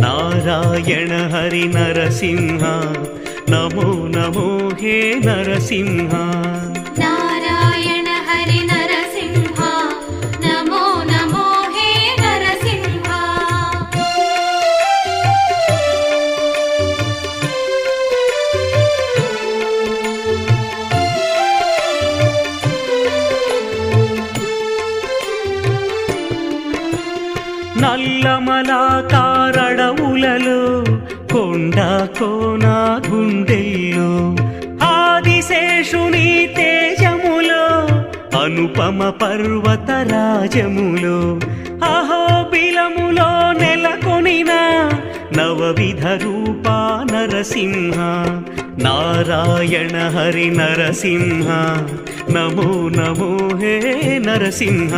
నారాయణ హరి నరసింహ నమో నమో హే నరసింహ నారాయణ హరి నరసింహ నమో నమో హే నరసింహ నల్లమలాకారడవులలో కొండ కోన గుండెల్లో ఆదిశేషుని తేజములో అనుపమ పర్వత రాజములో అహోబిలములో నెలకొనిన నవవిధ రూపా నరసింహ నారాయణ హరి నరసింహ నమో నమో హే నరసింహ